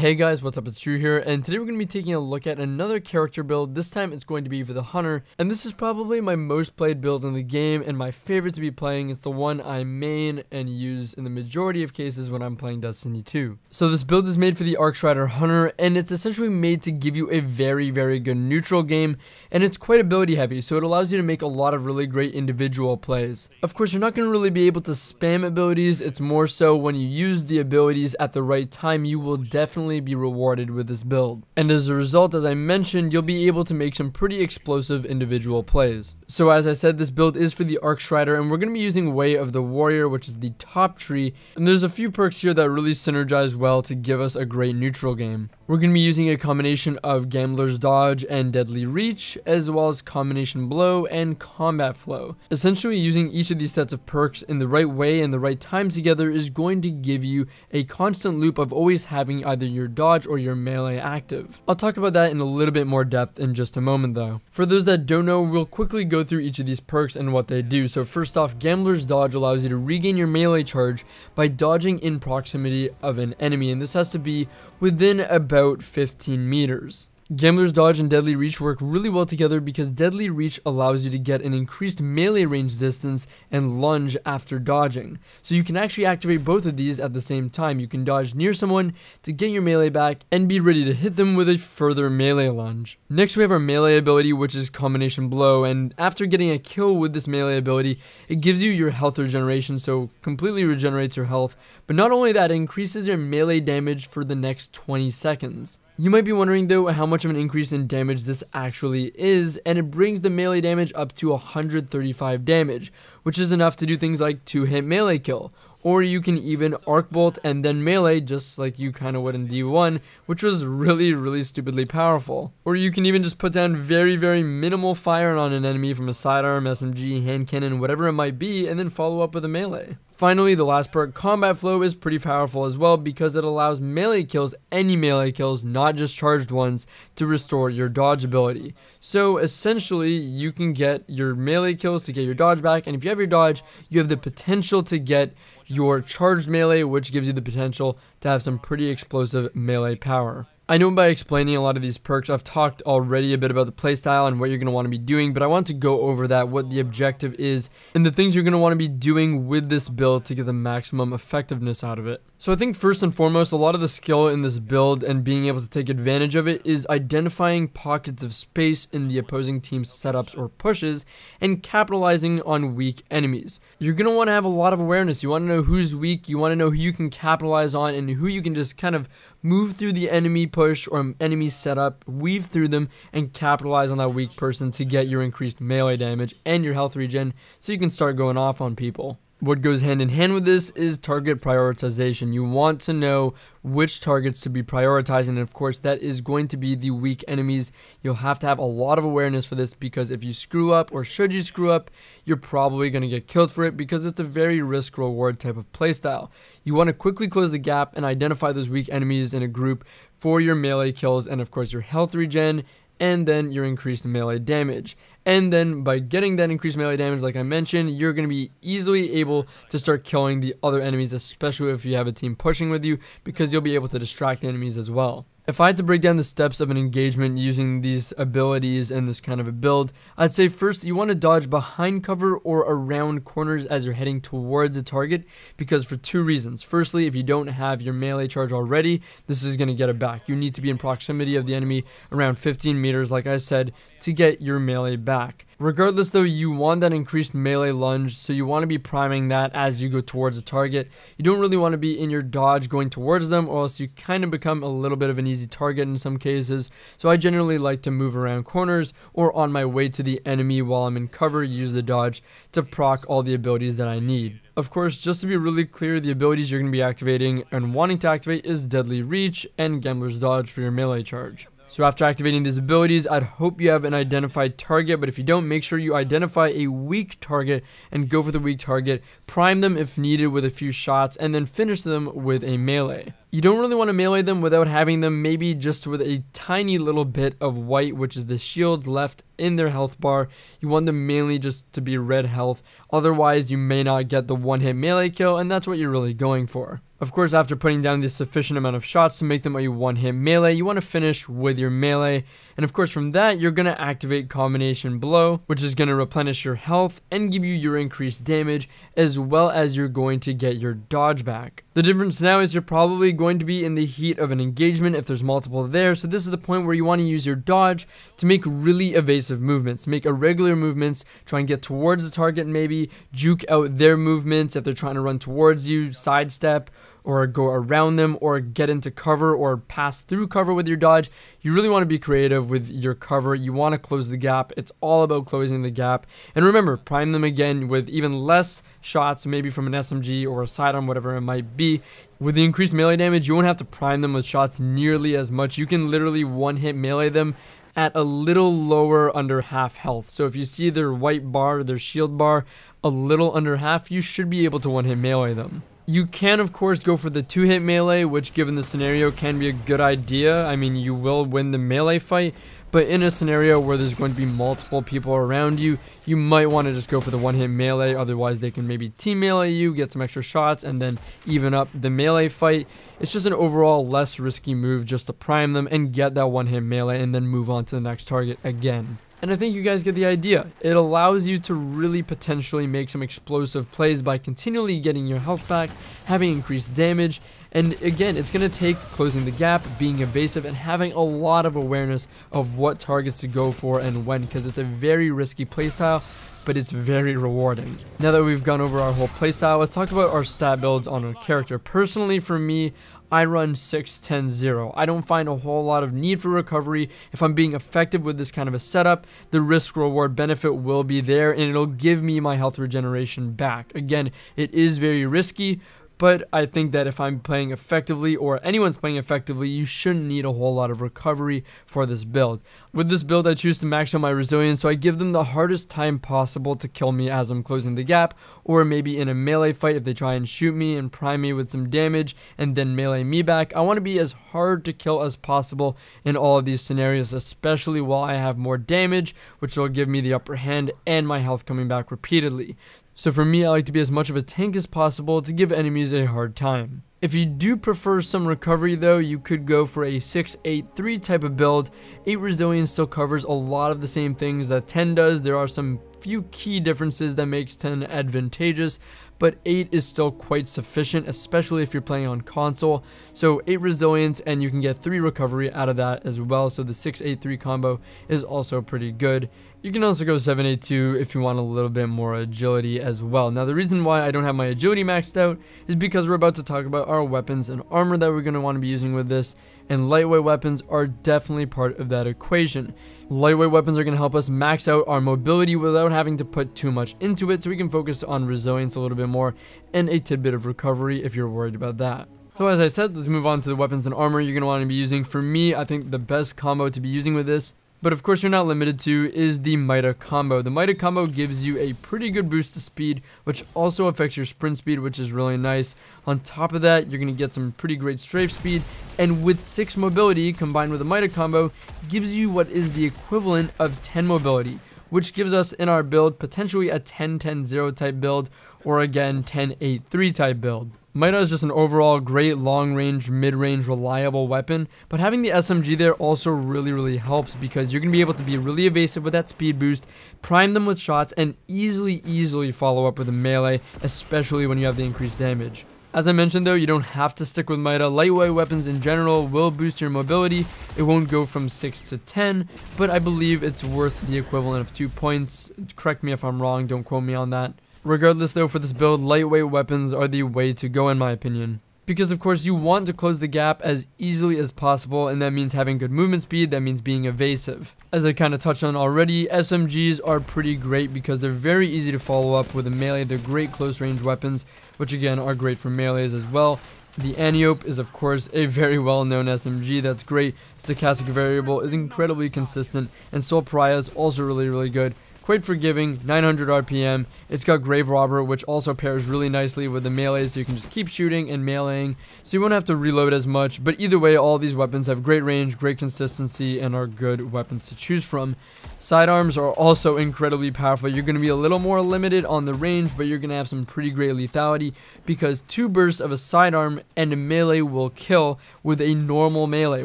Hey guys, what's up? It's Drew here, and today we're going to be taking a look at another character build. This time it's going to be for the Hunter, and this is probably my most played build in the game and my favorite to be playing. It's the one I main and use in the majority of cases when I'm playing Destiny 2. So this build is made for the Arcstrider Hunter, and it's essentially made to give you a very good neutral game, and it's quite ability heavy, so it allows you to make a lot of really great individual plays. Of course, you're not going to really be able to spam abilities. It's more so when you use the abilities at the right time, you will definitely be rewarded with this build. And as a result, as I mentioned, you'll be able to make some pretty explosive individual plays. So as I said, this build is for the Arcstrider, and we're going to be using Way of the Warrior, which is the top tree. And there's a few perks here that really synergize well to give us a great neutral game. We're going to be using a combination of Gambler's Dodge and Deadly Reach, as well as Combination Blow and Combat Flow. Essentially, using each of these sets of perks in the right way and the right time together is going to give you a constant loop of always having either your dodge or your melee active. I'll talk about that in a little bit more depth in just a moment though. For those that don't know, we'll quickly go through each of these perks and what they do. So first off, Gambler's Dodge allows you to regain your melee charge by dodging in proximity of an enemy, and this has to be within about 15 meters. Gambler's Dodge and Deadly Reach work really well together because Deadly Reach allows you to get an increased melee range distance and lunge after dodging. So you can actually activate both of these at the same time. You can dodge near someone to get your melee back and be ready to hit them with a further melee lunge. Next we have our melee ability, which is Combination Blow, and after getting a kill with this melee ability, it gives you your health regeneration, so completely regenerates your health. But not only that, it increases your melee damage for the next 20 seconds. You might be wondering though how much of an increase in damage this actually is, and it brings the melee damage up to 135 damage, which is enough to do things like 2-hit melee kill. Or you can even arc bolt and then melee, just like you kind of would in D1, which was really stupidly powerful. Or you can even just put down very minimal fire on an enemy from a sidearm, SMG, hand cannon, whatever it might be, and then follow up with a melee. Finally, the last perk, Combat Flow, is pretty powerful as well because it allows melee kills, any melee kills, not just charged ones, to restore your dodge ability. So essentially, you can get your melee kills to get your dodge back, and if you have your dodge, you have the potential to get your charged melee, which gives you the potential to have some pretty explosive melee power. I know by explaining a lot of these perks, I've talked already a bit about the playstyle and what you're going to want to be doing, but I want to go over that, what the objective is, and the things you're going to want to be doing with this build to get the maximum effectiveness out of it. So I think first and foremost, a lot of the skill in this build and being able to take advantage of it is identifying pockets of space in the opposing team's setups or pushes and capitalizing on weak enemies. You're going to want to have a lot of awareness. You want to know who's weak, you want to know who you can capitalize on, and who you can just kind of move through the enemy push or enemy setup, weave through them, and capitalize on that weak person to get your increased melee damage and your health regen so you can start going off on people. What goes hand in hand with this is target prioritization. You want to know which targets to be prioritizing, and of course that is going to be the weak enemies. You'll have to have a lot of awareness for this because if you screw up, or should you screw up, you're probably going to get killed for it because it's a very risk-reward type of playstyle. You want to quickly close the gap and identify those weak enemies in a group for your melee kills and of course your health regen, and then your increased melee damage. And then by getting that increased melee damage, like I mentioned, you're going to be easily able to start killing the other enemies, especially if you have a team pushing with you, because you'll be able to distract enemies as well. If I had to break down the steps of an engagement using these abilities and this kind of a build, I'd say first you want to dodge behind cover or around corners as you're heading towards a target, because for two reasons. Firstly, if you don't have your melee charge already, this is going to get it back. You need to be in proximity of the enemy around 15 meters, like I said, to get your melee back. Regardless though, you want that increased melee lunge, so you want to be priming that as you go towards a target. You don't really want to be in your dodge going towards them, or else you kind of become a little bit of an easy target in some cases. So I generally like to move around corners or on my way to the enemy while I'm in cover, use the dodge to proc all the abilities that I need. Of course, just to be really clear, the abilities you're going to be activating and wanting to activate is Deadly Reach and Gambler's Dodge for your melee charge. So after activating these abilities, I'd hope you have an identified target, but if you don't, make sure you identify a weak target and go for the weak target, prime them if needed with a few shots, and then finish them with a melee. You don't really want to melee them without having them maybe just with a tiny little bit of white, which is the shields left in their health bar. You want them mainly just to be red health, otherwise you may not get the one-hit melee kill, and that's what you're really going for. Of course, after putting down the sufficient amount of shots to make them a one-hit melee, you want to finish with your melee. And of course, from that, you're going to activate Combination Blow, which is going to replenish your health and give you your increased damage, as well as you're going to get your dodge back. The difference now is you're probably going to be in the heat of an engagement if there's multiple there, so this is the point where you want to use your dodge to make really evasive movements, make irregular movements, try and get towards the target maybe, juke out their movements if they're trying to run towards you, sidestep, or go around them, or get into cover, or pass through cover with your dodge. You really want to be creative with your cover. You want to close the gap. It's all about closing the gap. And remember, prime them again with even less shots, maybe from an SMG or a sidearm, whatever it might be. With the increased melee damage, you won't have to prime them with shots nearly as much. You can literally one-hit melee them at a little lower, under half health. So if you see their white bar, their shield bar, a little under half, you should be able to one-hit melee them. You can, of course, go for the 2-hit melee, which given the scenario can be a good idea. I mean, you will win the melee fight, but in a scenario where there's going to be multiple people around you, you might want to just go for the 1-hit melee. Otherwise, they can maybe team melee you, get some extra shots, and then even up the melee fight. It's just an overall less risky move just to prime them and get that 1-hit melee and then move on to the next target again. And I think you guys get the idea. It allows you to really potentially make some explosive plays by continually getting your health back, having increased damage, and again, it's going to take closing the gap, being evasive, and having a lot of awareness of what targets to go for and when, because it's a very risky playstyle, but it's very rewarding. Now that we've gone over our whole playstyle, let's talk about our stat builds on our character. Personally, for me, I run 6-10-0. I don't find a whole lot of need for recovery. If I'm being effective with this kind of a setup, the risk reward benefit will be there and it'll give me my health regeneration back. Again, it is very risky, but I think that if I'm playing effectively, or anyone's playing effectively, you shouldn't need a whole lot of recovery for this build. With this build, I choose to max out my resilience, so I give them the hardest time possible to kill me as I'm closing the gap, or maybe in a melee fight if they try and shoot me and prime me with some damage and then melee me back. I want to be as hard to kill as possible in all of these scenarios, especially while I have more damage, which will give me the upper hand and my health coming back repeatedly. So for me, I like to be as much of a tank as possible to give enemies a hard time. If you do prefer some recovery though, you could go for a 6-8-3 type of build. 8 resilience still covers a lot of the same things that 10 does. There are some few key differences that makes 10 advantageous, but 8 is still quite sufficient, especially if you're playing on console. So 8 resilience, and you can get 3 recovery out of that as well, so the 6-8-3 combo is also pretty good. You can also go 7-8-2 if you want a little bit more agility as well. Now the reason why I don't have my agility maxed out is because we're about to talk about our weapons and armor that we're going to want to be using with this, and lightweight weapons are definitely part of that equation. Lightweight weapons are going to help us max out our mobility without having to put too much into it, so we can focus on resilience a little bit more and a tidbit of recovery if you're worried about that. So as I said, let's move on to the weapons and armor you're going to want to be using. For me, I think the best combo to be using with this, but of course you're not limited to, is the Mida combo. The Mida combo gives you a pretty good boost to speed, which also affects your sprint speed, which is really nice. On top of that, you're going to get some pretty great strafe speed, and with 6 mobility combined with the Mida combo, gives you what is the equivalent of 10 mobility, which gives us in our build potentially a 10-10-0 type build, or again 10-8-3 type build. Mida is just an overall great long-range, mid-range, reliable weapon, but having the SMG there also really helps, because you're going to be able to be really evasive with that speed boost, prime them with shots, and easily follow up with a melee, especially when you have the increased damage. As I mentioned though, you don't have to stick with Mida. Lightweight weapons in general will boost your mobility. It won't go from 6 to 10, but I believe it's worth the equivalent of 2 points. Correct me if I'm wrong, don't quote me on that. Regardless though, for this build, lightweight weapons are the way to go in my opinion. Because of course you want to close the gap as easily as possible, and that means having good movement speed, that means being evasive. As I kind of touched on already, SMGs are pretty great because they're very easy to follow up with a melee. They're great close range weapons, which again are great for melees as well. The Antiope is of course a very well known SMG that's great. Stochastic variable is incredibly consistent, and Soul Pariah is also really good. quite forgiving, 900 RPM. It's got Grave Robber, which also pairs really nicely with the melee, so you can just keep shooting and meleeing, so you won't have to reload as much. But either way, all of these weapons have great range, great consistency, and are good weapons to choose from. Sidearms are also incredibly powerful. You're going to be a little more limited on the range, but you're going to have some pretty great lethality, because 2 bursts of a sidearm and a melee will kill with a normal melee,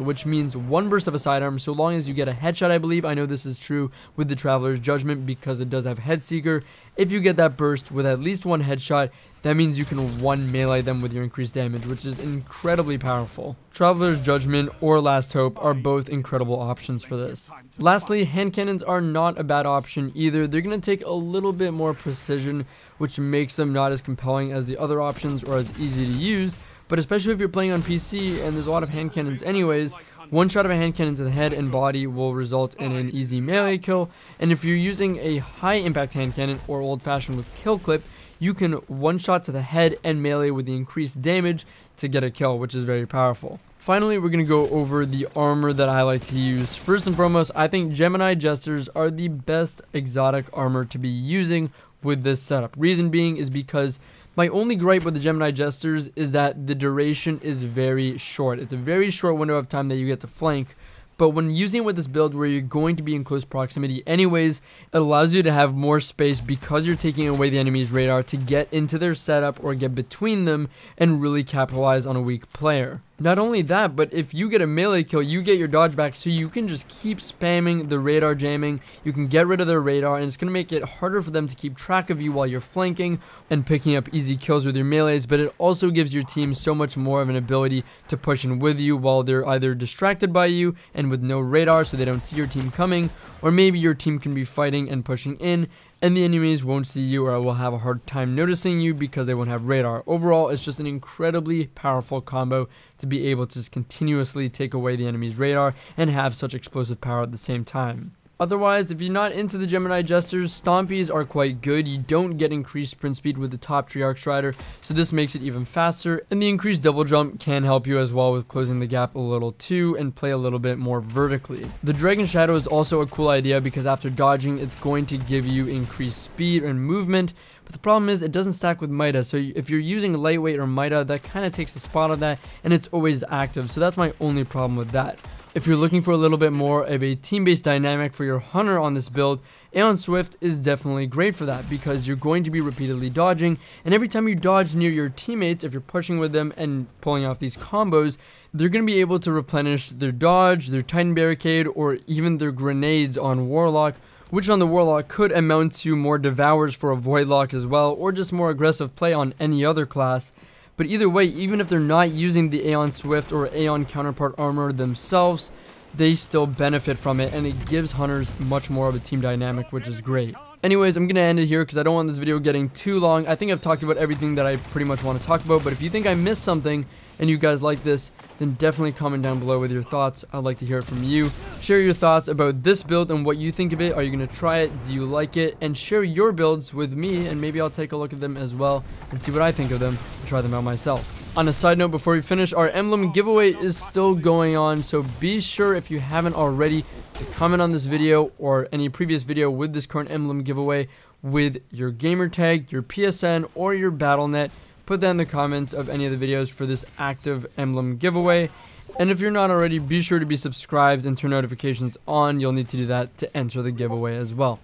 which means 1 burst of a sidearm, so long as you get a headshot, I believe. I know this is true with the Traveler's Judgment because it does have Headseeker. If you get that burst with at least 1 headshot, that means you can 1 melee them with your increased damage, which is incredibly powerful. Traveler's Judgment or Last Hope are both incredible options for this. Lastly, hand cannons are not a bad option either. They're going to take a little bit more precision, which makes them not as compelling as the other options or as easy to use. But especially if you're playing on PC and there's a lot of hand cannons anyways, 1 shot of a hand cannon to the head and body will result in an easy melee kill. And if you're using a high impact hand cannon or old fashioned with kill clip, you can 1 shot to the head and melee with the increased damage to get a kill, which is very powerful. Finally, we're going to go over the armor that I like to use. First and foremost, I think Gemini Jesters are the best exotic armor to be using with this setup. Reason being is because my only gripe with the Gemini Jesters is that the duration is very short. It's a very short window of time that you get to flank. But when using it with this build where you're going to be in close proximity anyways, it allows you to have more space because you're taking away the enemy's radar to get into their setup or get between them and really capitalize on a weak player. Not only that, but if you get a melee kill, you get your dodge back, so you can just keep spamming the radar jamming. You can get rid of their radar, and it's going to make it harder for them to keep track of you while you're flanking and picking up easy kills with your melees, but it also gives your team so much more of an ability to push in with you while they're either distracted by you and with no radar so they don't see your team coming, or maybe your team can be fighting and pushing in, and the enemies won't see you or will have a hard time noticing you because they won't have radar. Overall, it's just an incredibly powerful combo to be able to just continuously take away the enemy's radar and have such explosive power at the same time. Otherwise, if you're not into the Gemini Jesters, Stompies are quite good. You don't get increased sprint speed with the top tree Arcstrider, so this makes it even faster, and the increased double jump can help you as well with closing the gap a little too and play a little bit more vertically. The Dragon Shadow is also a cool idea because after dodging, it's going to give you increased speed and movement, but the problem is it doesn't stack with Mida, so if you're using lightweight or Mida, that kind of takes the spot of that, and it's always active, so that's my only problem with that. If you're looking for a little bit more of a team-based dynamic for your hunter on this build, Aeon Swift is definitely great for that because you're going to be repeatedly dodging, and every time you dodge near your teammates, if you're pushing with them and pulling off these combos, they're going to be able to replenish their dodge, their Titan Barricade, or even their grenades on Warlock, which on the Warlock could amount to more Devours for a Voidlock as well, or just more aggressive play on any other class. But either way, even if they're not using the Aeon Swift or Aeon counterpart armor themselves, they still benefit from it, and it gives hunters much more of a team dynamic, which is great. Anyways, I'm going to end it here because I don't want this video getting too long. I think I've talked about everything that I pretty much want to talk about, but if you think I missed something and you guys like this, then definitely comment down below with your thoughts. I'd like to hear it from you. Share your thoughts about this build and what you think of it. Are you going to try it? Do you like it? And share your builds with me, and maybe I'll take a look at them as well and see what I think of them and try them out myself. On a side note, before we finish, our Emblem Giveaway is still going on, so be sure if you haven't already to comment on this video or any previous video with this current Emblem Giveaway with your gamer tag, your PSN, or your BattleNet. Put that in the comments of any of the videos for this active Emblem Giveaway. And if you're not already, be sure to be subscribed and turn notifications on. You'll need to do that to enter the giveaway as well.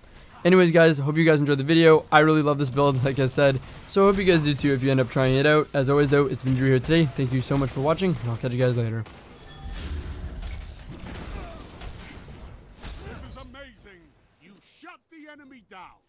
Anyways, guys, hope you guys enjoyed the video. I really love this build, like I said, so I hope you guys do too if you end up trying it out. As always, though, it's been Drew here today. Thank you so much for watching, and I'll catch you guys later. This is amazing! You shut the enemy down!